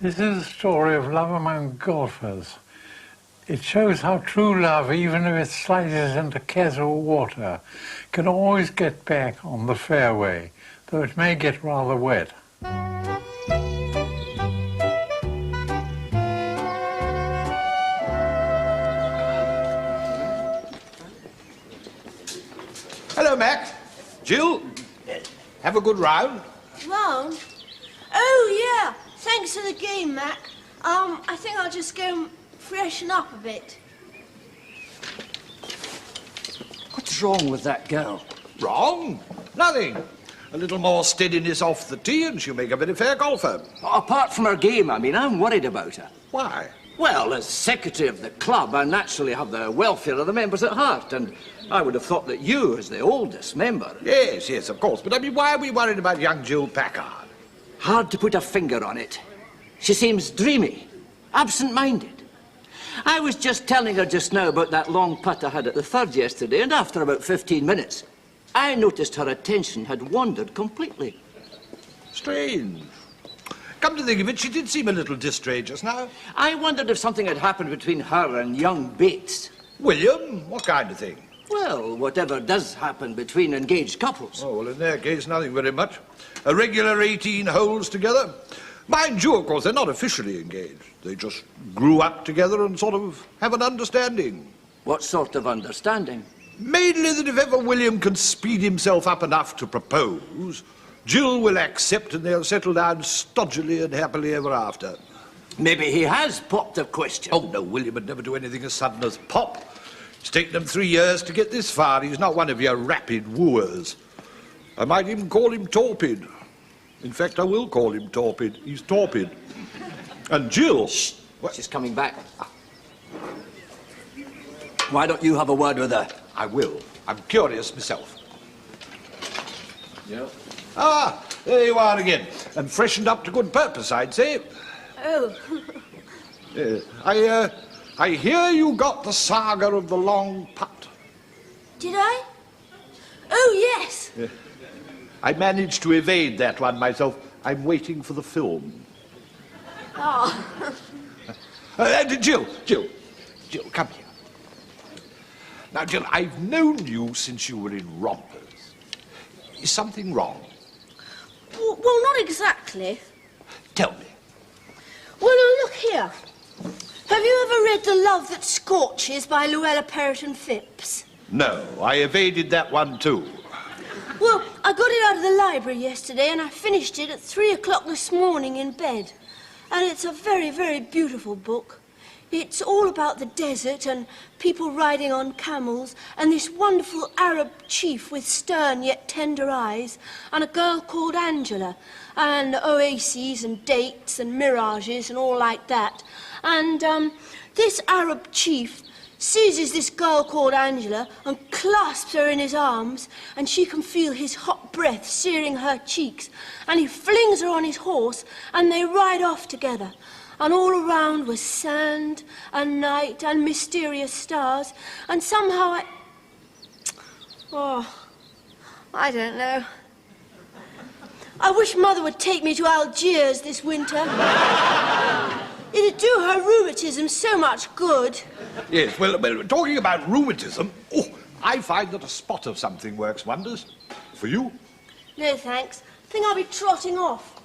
This is a story of love among golfers. It shows how true love, even if it slices into casual water, can always get back on the fairway, though it may get rather wet. Hello, Mac. Jill, have a good round. Round? Oh, yeah. Thanks for the game, Mac. I think I'll just go and freshen up a bit. What's wrong with that girl? Wrong? Nothing. A little more steadiness off the tee and she'll make a very fair golfer. Apart from her game, I mean, I'm worried about her. Why? Well, as secretary of the club, I naturally have the welfare of the members at heart, and I would have thought that you, as the oldest member... Yes, of course. But, I mean, why are we worried about young Jill Packard? Hard to put a finger on it. She seems dreamy, absent-minded. I was just telling her just now about that long putt I had at the third yesterday, and after about 15 minutes, I noticed her attention had wandered completely. Strange. Come to think of it, she did seem a little distrait just now. I wondered if something had happened between her and young Bates. William? What kind of thing? Well, whatever does happen between engaged couples. Oh, well, in their case, nothing very much. A regular 18 holes together. Mind you, of course, they're not officially engaged. They just grew up together and sort of have an understanding. What sort of understanding? Mainly that if ever William can speed himself up enough to propose, Jill will accept and they'll settle down stodgily and happily ever after. Maybe he has popped a question. Oh, no, William would never do anything as sudden as pop. It's taken him 3 years to get this far. He's not one of your rapid wooers. I might even call him torpid. In fact, I will call him torpid. He's torpid. And Jill... Shh. She's coming back. Why don't you have a word with her? I will. I'm curious myself. Yeah. Ah, there you are again. And freshened up to good purpose, I'd say. Oh. I hear you got the saga of the long putt. Did I? Oh, yes. I managed to evade that one myself. I'm waiting for the film. Oh. Jill, come here. Now, Jill, I've known you since you were in rompers. Is something wrong? Well, not exactly. Tell me. Well, now, look here. Have you ever read The Love That Scorches by Luella Perriton Phipps? No, I evaded that one too. Well, I got it out of the library yesterday and I finished it at 3 o'clock this morning in bed. And it's a very, very beautiful book. It's all about the desert and people riding on camels and this wonderful Arab chief with stern yet tender eyes and a girl called Angela and oases and dates and mirages and all like that. And this Arab chief seizes this girl called Angela and clasps her in his arms, and she can feel his hot breath searing her cheeks, and he flings her on his horse and they ride off together. And all around was sand and night and mysterious stars, and somehow I don't know. I wish Mother would take me to Algiers this winter. It'd do her rheumatism so much good. Yes, well, talking about rheumatism, I find that a spot of something works wonders. For you? No, thanks. I think I'll be trotting off.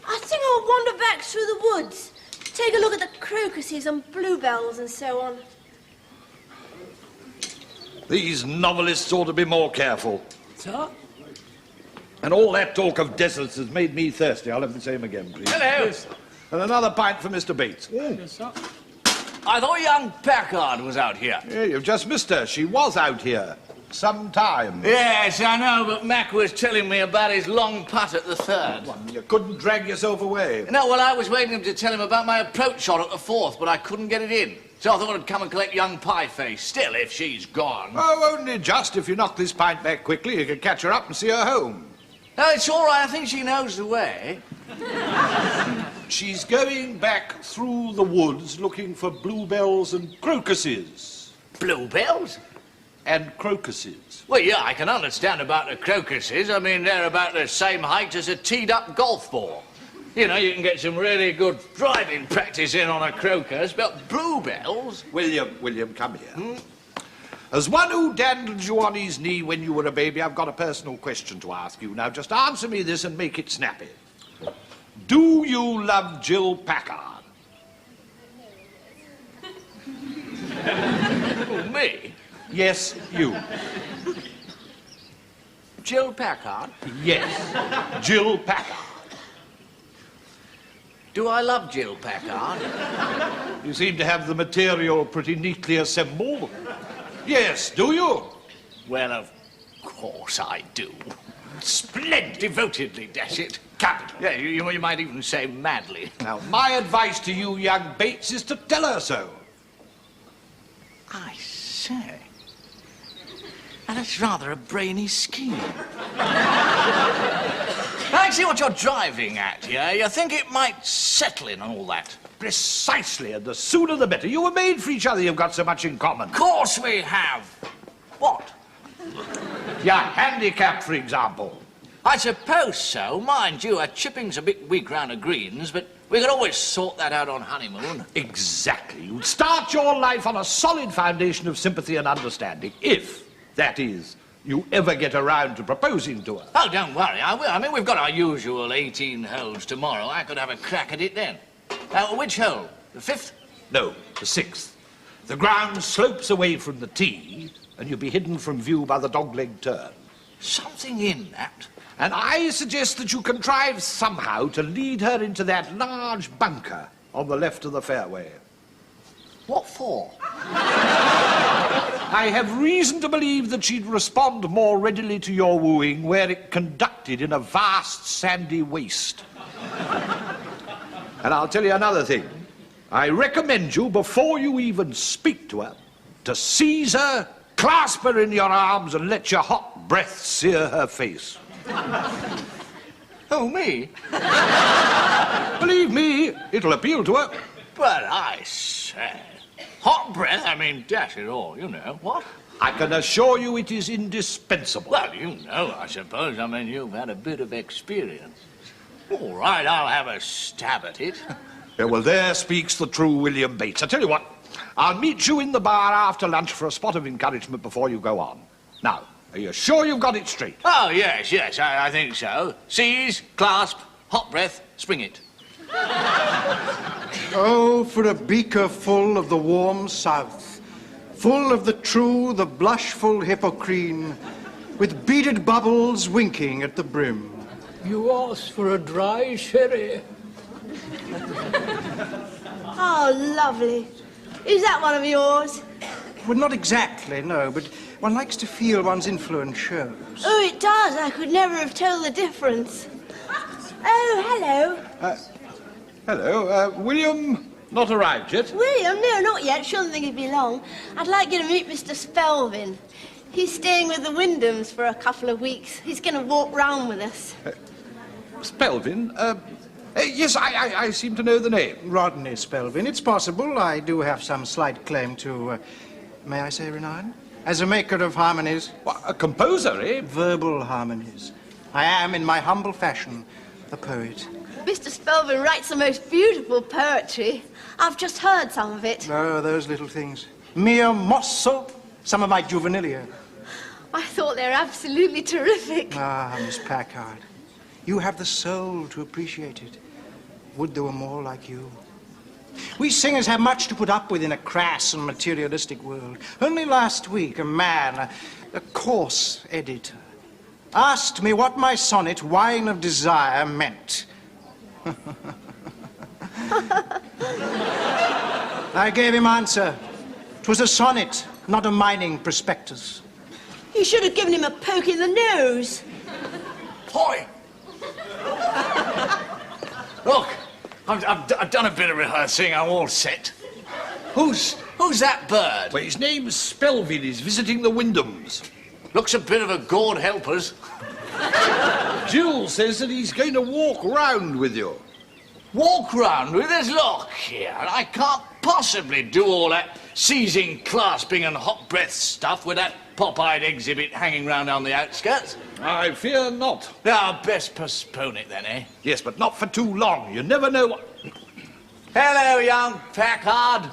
I think I'll wander back through the woods, take a look at the crocuses and bluebells and so on. These novelists ought to be more careful. Sir? And all that talk of deserts has made me thirsty. I'll have the same again, please. Hello. Yes. And another pint for Mr. Bates. Yes, sir. I thought young Packard was out here. Yeah, you've just missed her. She was out here. Some time. Yes, I know, but Mac was telling me about his long putt at the third. Well, you couldn't drag yourself away. No, well, I was waiting to tell him about my approach shot at the fourth, but I couldn't get it in. So I thought I'd come and collect young Pieface. Still, if she's gone... Oh, only just. If you knock this pint back quickly, you can catch her up and see her home. No, it's all right. I think she knows the way. She's going back through the woods looking for bluebells and crocuses. Bluebells? And crocuses. Well, yeah, I can understand about the crocuses. I mean, they're about the same height as a teed-up golf ball. You know, you can get some really good driving practice in on a Crocus, but bluebells? William, come here. As one who dandled you on his knee when you were a baby, I've got a personal question to ask you. Now, just answer me this and make it snappy. Do you love Jill Packard? Oh, me? Yes, you. Jill Packard? Yes, Jill Packard. Do I love Jill Packard? You seem to have the material pretty neatly assembled. Yes, do you? Well, of course I do. Splendid, devotedly, dash it. Capital. Yeah, you might even say madly. Now, my advice to you, young Bates, is to tell her so. I say. Now, that's rather a brainy scheme. I see what you're driving at here. You think it might settle in and all that. Precisely, and the sooner the better. You were made for each other. You've got so much in common. Of course we have. What? Your handicap, for example. I suppose so. Mind you, our chipping's a bit weak round the greens, but we could always sort that out on honeymoon. Exactly. You'd start your life on a solid foundation of sympathy and understanding, if, that is, you ever get around to proposing to her. Oh, don't worry, I will. I mean, we've got our usual 18 holes tomorrow. I could have a crack at it then. Which hole? The 5th? No, the 6th. The ground slopes away from the tee, and you'll be hidden from view by the dogleg turn. Something in that. And I suggest that you contrive somehow to lead her into that large bunker on the left of the fairway. What for? I have reason to believe that she'd respond more readily to your wooing were it conducted in a vast sandy waste. And I'll tell you another thing. I recommend you, before you even speak to her, to seize her, clasp her in your arms, and let your hot breath sear her face. Oh, me? Believe me, it'll appeal to her. But I say, hot breath, I mean, dash it all, you know. What? I can assure you it is indispensable. Well, you know, I suppose. I mean, you've had a bit of experience. All right, I'll have a stab at it. Yeah, well, there speaks the true William Bates. I tell you what, I'll meet you in the bar after lunch for a spot of encouragement before you go on. Now, are you sure you've got it straight? Oh, yes, I think so. Seize, clasp, hot breath, spring it. Oh, for a beaker full of the warm south, full of the true, the blushful hippocrene, with beaded bubbles winking at the brim. You asked for a dry sherry. Oh, lovely. Is that one of yours? Well, not exactly, no, but one likes to feel one's influence shows. Oh, it does. I could never have told the difference. Oh, hello. Hello, William, not arrived yet? William? No, not yet. Shouldn't think it'd be long. I'd like you to meet Mr. Spelvin. He's staying with the Wyndhams for a couple of weeks. He's going to walk round with us. Spelvin? Yes, I seem to know the name. Rodney Spelvin. It's possible I do have some slight claim to, may I say, renown? As a maker of harmonies. What, a composer, eh? Verbal harmonies. I am, in my humble fashion, a poet. Mr. Spelvin writes the most beautiful poetry. I've just heard some of it. Oh, those little things. Mio mosso, some of my juvenilia. I thought they were absolutely terrific. Ah, Miss Packard, you have the soul to appreciate it. Would there were more like you. We singers have much to put up with in a crass and materialistic world. Only last week, a man, a coarse editor, asked me what my sonnet, Wine of Desire, meant. I gave him answer. 'Twas a sonnet, not a mining prospectus. You should have given him a poke in the nose. Boy! Look, I've done a bit of rehearsing. I'm all set. Who's that bird? Well, his name's Spelvin. He's visiting the Wyndhams. Looks a bit of a God help us. Jill says that he's going to walk round with you. Walk round with us? Look here, I can't possibly do all that seizing, clasping and hot breath stuff with that pop-eyed exhibit hanging round on the outskirts? I fear not. Now, best postpone it then, eh? Yes, but not for too long. You never know what... Hello, young Packard.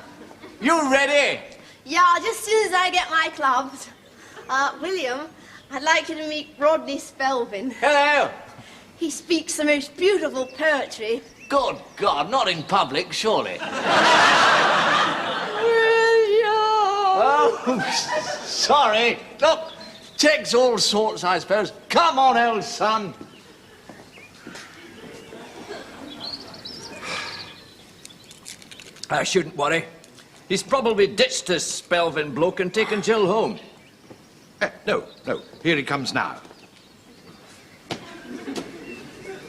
You ready? Yeah, just as soon as I get my clubs. William, I'd like you to meet Rodney Spelvin. Hello. He speaks the most beautiful poetry. Good God, not in public, surely. Oh, sorry. Look, takes all sorts, I suppose. Come on, old son. I shouldn't worry. He's probably ditched this Spelvin bloke and taken Jill home. No. Here he comes now.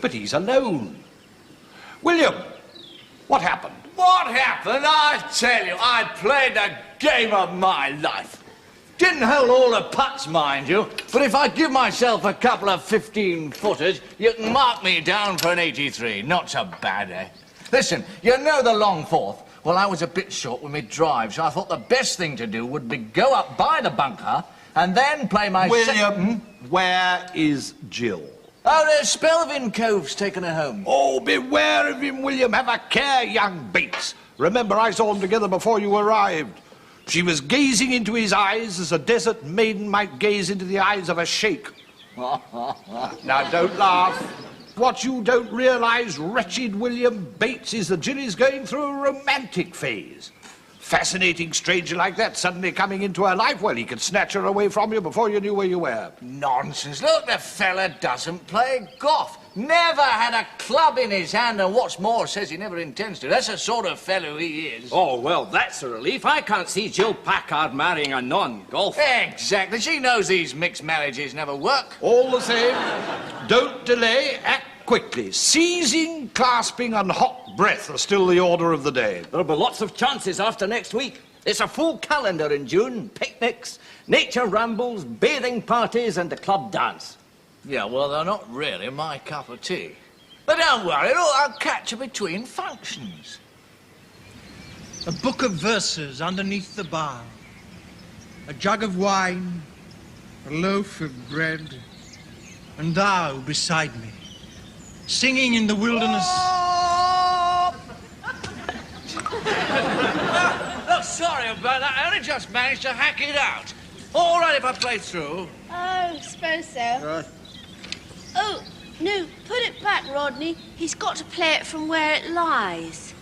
But he's alone. William, what happened? What happened? I tell you, I played the game of my life. Didn't hold all the putts, mind you, but if I give myself a couple of 15-footers, you can mark me down for an 83. Not so bad, eh? Listen, you know the long fourth. Well, I was a bit short with my drive, so I thought the best thing to do would be go up by the bunker and then play my... William, where is Jill? Oh, the Spelvin Cove's taken her home. Oh, beware of him, William. Have a care, young Bates. Remember, I saw them together before you arrived. She was gazing into his eyes as a desert maiden might gaze into the eyes of a sheikh. Now, don't laugh. What you don't realize, wretched William Bates, is that Jill is going through a romantic phase. Fascinating stranger like that suddenly coming into her life, well, he could snatch her away from you before you knew where you were. Nonsense. Look, the fella doesn't play golf. Never had a club in his hand, and what's more, says he never intends to. That's the sort of fellow he is. Oh, well, that's a relief. I can't see Jill Packard marrying a non-golfer. Exactly. She knows these mixed marriages never work. All the same, don't delay, act quickly. Seizing, clasping, and hot breath are still the order of the day. There'll be lots of chances after next week. It's a full calendar in June. Picnics, nature rambles, bathing parties, and the club dance. Yeah, well, they're not really my cup of tea. But don't worry, look, I'll catch you between functions. A book of verses underneath the bar, a jug of wine, a loaf of bread, and thou beside me, singing in the wilderness. Oh! Look, sorry about that. I only just managed to hack it out. All right if I play through. Oh, suppose so. Oh, no, put it back, Rodney. He's got to play it from where it lies.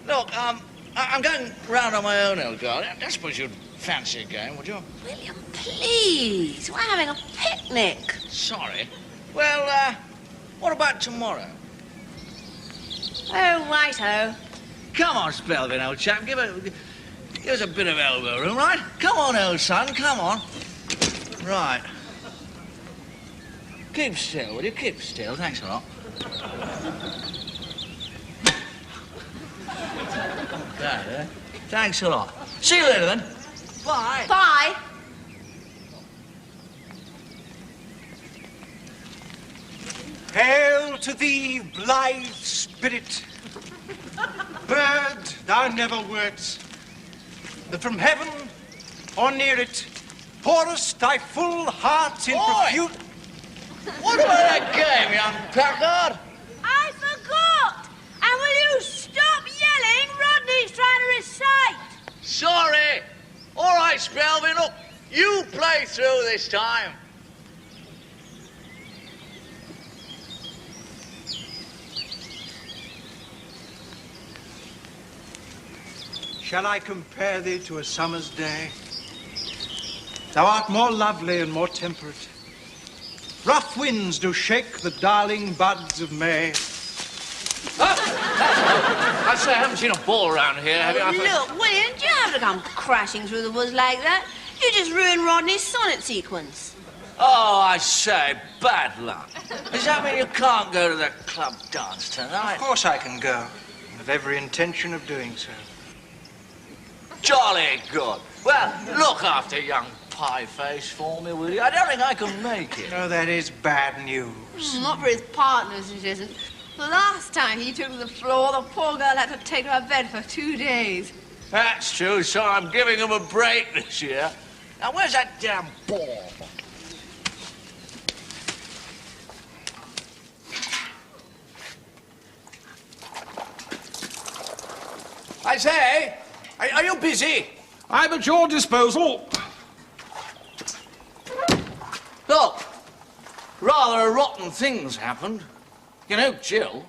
Look, I'm going round on my own, old girl. I suppose you'd fancy a game, would you? William, please. We're having a picnic. Sorry. Well, what about tomorrow? Oh, righto. Come on, Spelvin, old chap. Give us a bit of elbow room, right? Come on, old son, come on. Right. Keep still, will you? Keep still. Thanks a lot. There. Thanks a lot. See you later, then. Bye. Bye. Hail to thee, blithe spirit, bird thou never wert, that from heaven or near it pourest thy full heart in Oi! What about that game, young Packard? I forgot. And will you stop yelling? Rodney's trying to recite. Sorry. All right, Spelvin, look, you play through this time. Shall I compare thee to a summer's day? Thou art more lovely and more temperate. Rough winds do shake the darling buds of May. I say, I haven't seen a ball around here, have you? Look, William, do you have to come crashing through the woods like that? You just ruined Rodney's sonnet sequence. Oh, I say, bad luck. Does that mean you can't go to the club dance tonight? Of course I can go. I've every intention of doing so. Jolly good. Well, look after young Pie-Face for me, will you? I don't think I can make it. No, that is bad news. Not for his partners, it isn't. The last time he took to the floor, the poor girl had to take to her bed for 2 days. That's true, so I'm giving him a break this year. Now, where's that damn ball? I say, are you busy? I'm at your disposal. Look, rather rotten things happened. You know Jill?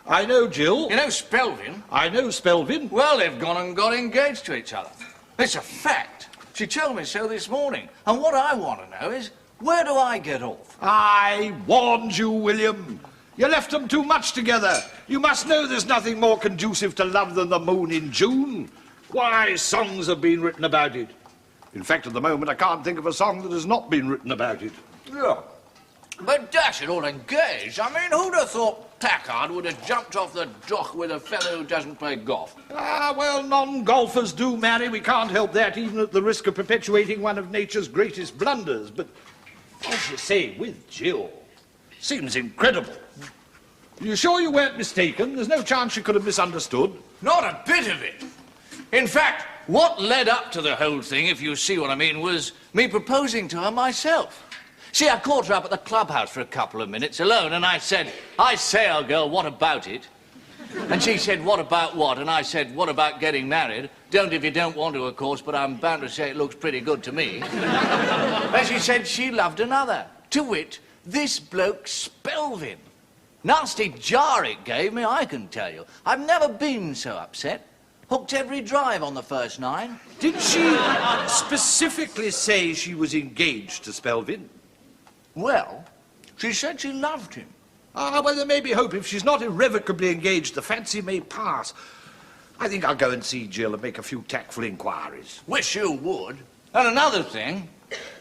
I know Jill. You know Spelvin? I know Spelvin. Well, they've gone and got engaged to each other. It's a fact. She told me so this morning. And what I want to know is, where do I get off? I warned you, William. You left them too much together. You must know there's nothing more conducive to love than the moon in June. Why, songs have been written about it. In fact, at the moment, I can't think of a song that has not been written about it. Yeah. But dash it all, engaged. I mean, who'd have thought Packard would have jumped off the dock with a fellow who doesn't play golf? Ah, well, non-golfers do marry. We can't help that, even at the risk of perpetuating one of nature's greatest blunders. But, as you say, with Jill, seems incredible. You sure you weren't mistaken? There's no chance you could have misunderstood. Not a bit of it. In fact, what led up to the whole thing, if you see what I mean, was me proposing to her myself. See, I caught her up at the clubhouse for a couple of minutes alone, and I said, I say, old girl, what about it? And she said, what about what? And I said, what about getting married? Don't if you don't want to, of course, but I'm bound to say it looks pretty good to me. And she said she loved another. To wit, this bloke Spelvin. Nasty jar it gave me, I can tell you. I've never been so upset. Hooked every drive on the first 9. Did she specifically say she was engaged to Spelvin? Well, she said she loved him. Ah, well, there may be hope. If she's not irrevocably engaged, the fancy may pass. I think I'll go and see Jill and make a few tactful inquiries. Wish you would. And another thing,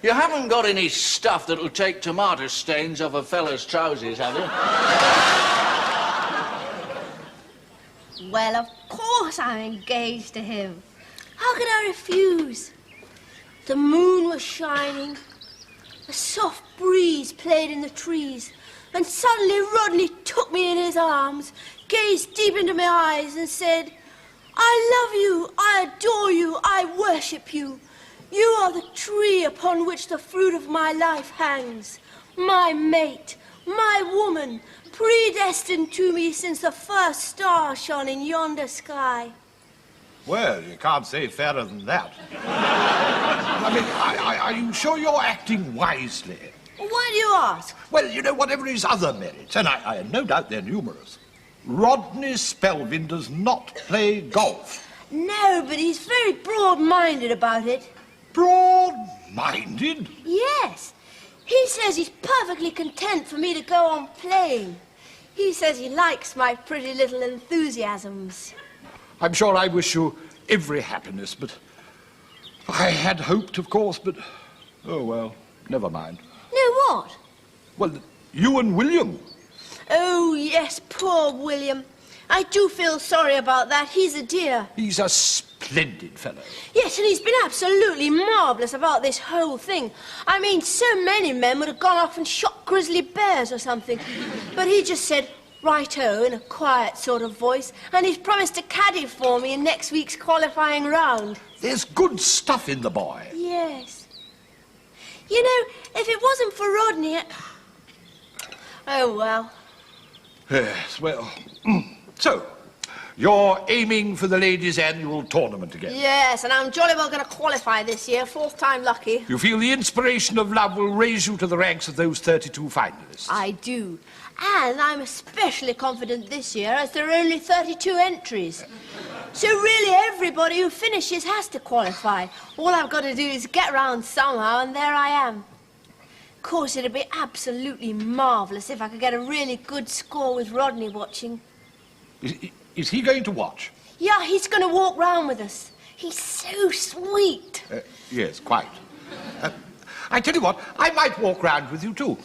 you haven't got any stuff that'll take tomato stains off a fellow's trousers, have you? Well, of course I'm engaged to him. How could I refuse? The moon was shining. A soft breeze played in the trees. And suddenly Rodney took me in his arms, gazed deep into my eyes and said, I love you, I adore you, I worship you. You are the tree upon which the fruit of my life hangs. My mate, my woman, predestined to me since the first star shone in yonder sky. Well, you can't say fairer than that. I mean, are you sure you're acting wisely? Why do you ask? Well, you know, whatever his other merits, and I have no doubt they're numerous, Rodney Spelvin does not play golf. No, but he's very broad-minded about it. Broad-minded? Yes. He says he's perfectly content for me to go on playing. He says he likes my pretty little enthusiasms. I'm sure I wish you every happiness, but I had hoped, of course, but, oh, well, never mind. No, what? Well, you and William. Oh, yes, poor William. I do feel sorry about that. He's a dear. He's a splendid fellow. Yes, and he's been absolutely marvellous about this whole thing. I mean, so many men would have gone off and shot grizzly bears or something. But he just said, righto, in a quiet sort of voice, and he's promised to caddy for me in next week's qualifying round. There's good stuff in the boy. Yes. You know, if it wasn't for Rodney... Oh, well. Yes, well, so, you're aiming for the ladies' annual tournament again? Yes, and I'm jolly well going to qualify this year, 4th time lucky. You feel the inspiration of love will raise you to the ranks of those 32 finalists? I do. And I'm especially confident this year as there are only 32 entries. So really everybody who finishes has to qualify. All I've got to do is get round somehow and there I am. Of course, it'd be absolutely marvellous if I could get a really good score with Rodney watching. Is he going to watch? Yeah, he's going to walk round with us. He's so sweet. Yes, quite. I tell you what, I might walk round with you too.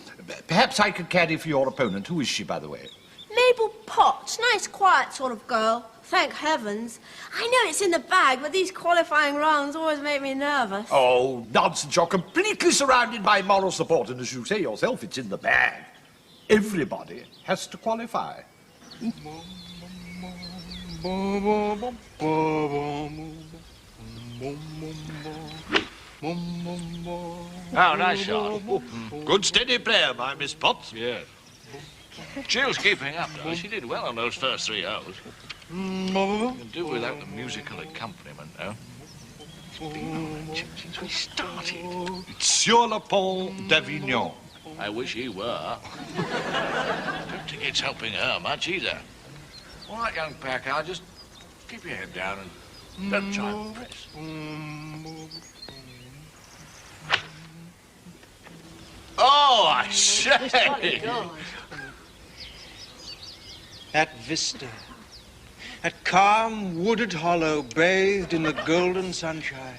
Perhaps I could caddy for your opponent. Who is she, by the way? Mabel Potts. Nice, quiet sort of girl. Thank heavens. I know it's in the bag, but these qualifying rounds always make me nervous. Oh, nonsense. You're completely surrounded by moral support, and as you say yourself, it's in the bag. Everybody has to qualify. Oh, nice shot. Good steady player, my Miss Potts. Yeah. Jill's keeping up, though. She did well on those first 3 holes. You can do without the musical accompaniment, though. It's been on that chip since we started. It's sur le pont d'Avignon. I wish he were. Don't think it's helping her much, either. All right, young Packard, just keep your head down and don't try and press. Oh, I say! That vista, that calm wooded hollow bathed in the golden sunshine.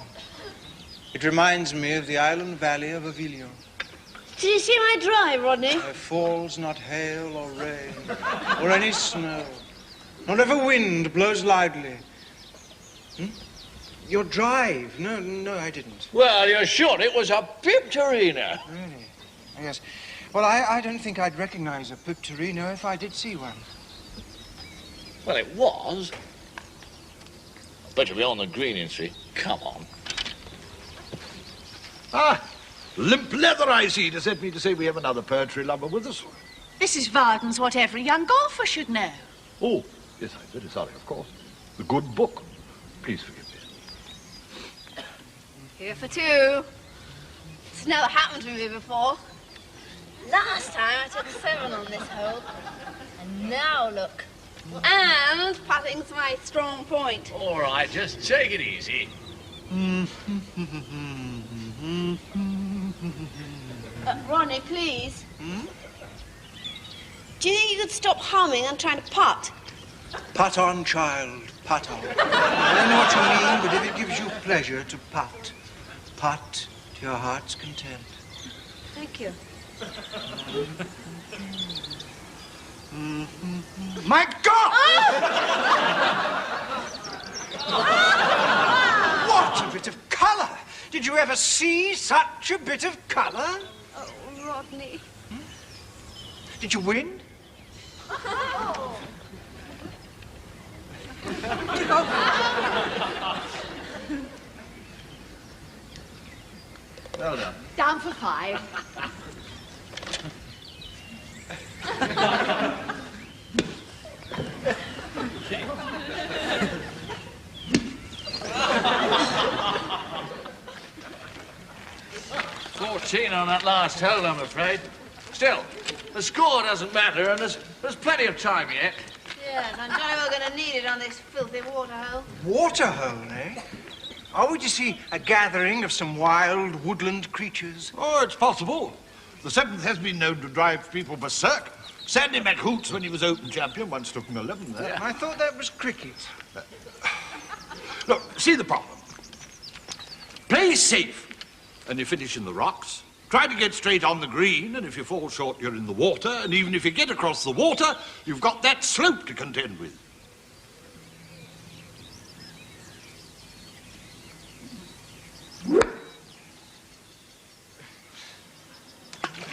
It reminds me of the island valley of Avignon. Did you see my drive, Rodney? There falls not hail or rain, or any snow. Not ever wind blows loudly. Your drive? No, I didn't. Well, you're sure it was a Piptorino? Really? Yes. Well, I don't think I'd recognize a Piptorino if I did see one. Well, it was. Better be on the green, you see. Come on. Ah, limp leather, I see. Does that mean to say we have another poetry lover with us? This is Varden's What Every Young Golfer Should Know. Oh, yes, I'm very sorry, of course. The good book. Please forgive me. Here for two. It's never happened to me before. Last time I took 7 on this hole. And now look. And putting's my strong point. All right, just take it easy. Ronnie, please. Do you think you could stop humming and trying to putt? Putt on, child, putt on. I don't know what you mean, but if it gives you pleasure to putt, putt to your heart's content. Thank you. My God! What a bit of colour! Did you ever see such a bit of colour? Oh, Rodney. Did you win? Well done. Down for 5. On that last hole, I'm afraid. Still, the score doesn't matter, and there's plenty of time yet. Yes, I'm jolly well going to need it on this filthy water hole. Water hole, eh? Are we to see a gathering of some wild woodland creatures? Oh, it's possible. The 7th has been known to drive people berserk. Sandy McHoots, when he was Open champion, once took an 11 there. I thought that was cricket. Look, see the problem. Play safe, and you finish in the rocks. Try to get straight on the green, and if you fall short, you're in the water. And even if you get across the water, you've got that slope to contend with.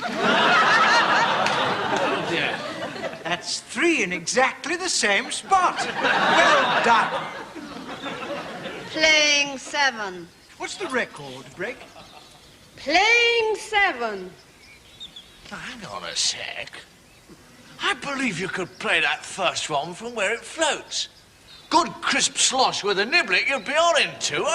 Oh, dear. That's 3 in exactly the same spot. Well done. Playing 7. What's the record, Break? Playing 7. Now, hang on a sec. I believe you could play that first one from where it floats. Good crisp slosh with a niblick you'd be on into.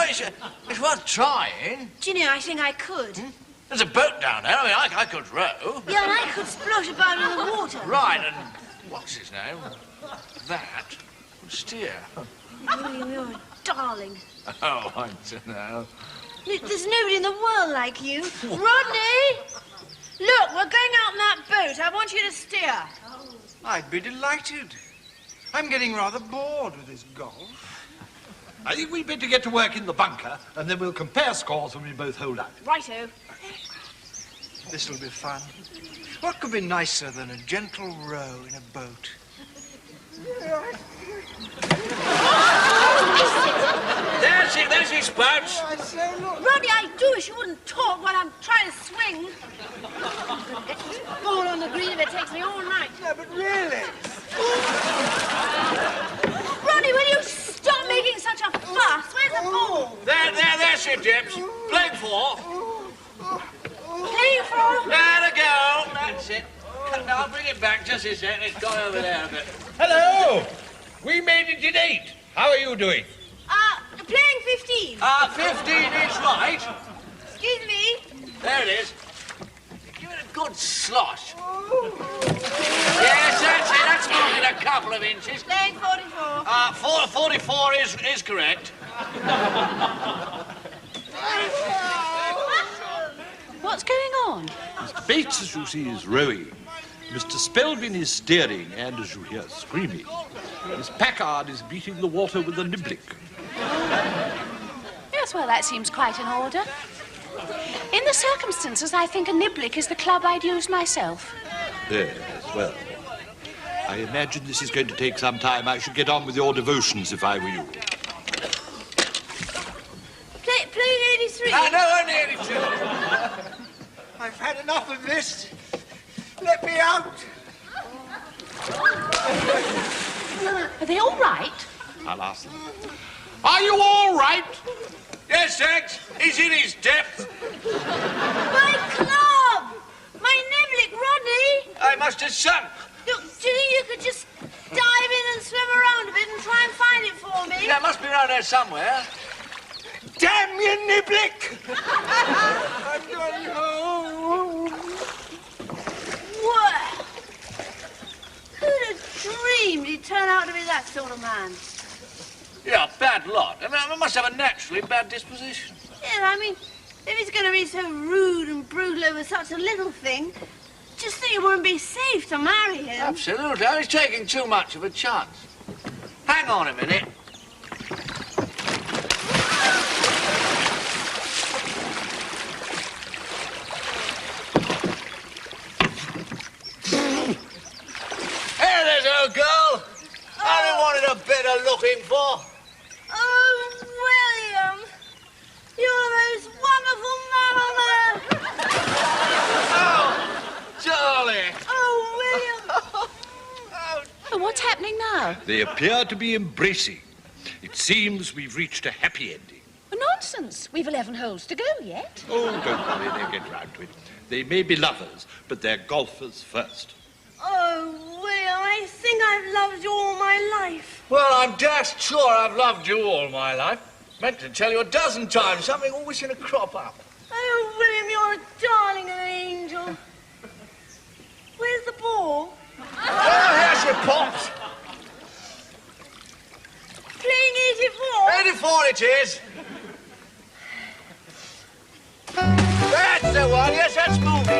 It's worth trying. Do you know, I think I could. There's a boat down there. I mean, I could row. Yeah, and I could splosh about in the water. Right, and what's his name? That would steer. William, you're a darling. Oh, I don't know. There's nobody in the world like you. Rodney! Look, we're going out in that boat. I want you to steer. I'd be delighted. I'm getting rather bored with this golf. I think we'd better get to work in the bunker, and then we'll compare scores when we both hold out. Righto. This'll be fun. What could be nicer than a gentle row in a boat? There she spouts. Rodney, I do wish you wouldn't talk while I'm trying to swing. Ball on the green if it takes me all night. No, but really. Rodney, will you stop making such a fuss? Where's the ball? There's your dips. Playing 4. Playing 4? There to go. That's it. Now, I'll bring it back just a second. It's gone over there a bit. Hello! We made it in 8. How are you doing? Playing 15. 15 is right. Excuse me. There it is. Give it a good slosh. Yes, that's it. That's moving a couple of inches. Playing 44. 44 is correct. What's going on? Mr. Bates, as you see, is rowing. Mr. Spelvin is steering, and as you hear, screaming. Miss Packard is beating the water with a niblick. Yes, well, that seems quite in order. In the circumstances, I think a niblick is the club I'd use myself. Yes, well, I imagine this is going to take some time. I should get on with your devotions if I were you. Playing 83. No, only 82. I've had enough of this. Let me out. Are they all right? I'll ask them. Are you all right? Yes, thanks. He's in his depth. My club! My niblick, Rodney! I must have sunk. Look, do you think you could just dive in and swim around a bit and try and find it for me? Yeah, it must be around there somewhere. Damn you, Niblick! I'm going home. Well, who'd have dreamed he'd turn out to be that sort of man? Yeah, bad lot. I mean, I must have a naturally bad disposition. Yeah, I mean, if he's going to be so rude and brutal over such a little thing, just think it wouldn't be safe to marry him. Absolutely. I was taking too much of a chance. Hang on a minute. Here it is, old girl. I wanted a bit of looking for. Oh, William, you're the most wonderful man on earth. Oh, Charlie. Oh, William. Oh, what's happening now? They appear to be embracing. It seems we've reached a happy ending. Oh, nonsense. We've 11 holes to go yet. Oh, don't worry, they'll get round to it. They may be lovers, but they're golfers first. Oh, William, I think I've loved you all my life. Well, I'm dashed sure I've loved you all my life. Meant to tell you a dozen times, something always going to crop up. Oh, William, you're a darling and an angel. Where's the ball? Well, here's your pops. Playing 84? 84 it is. That's the one. Yes, that's moving.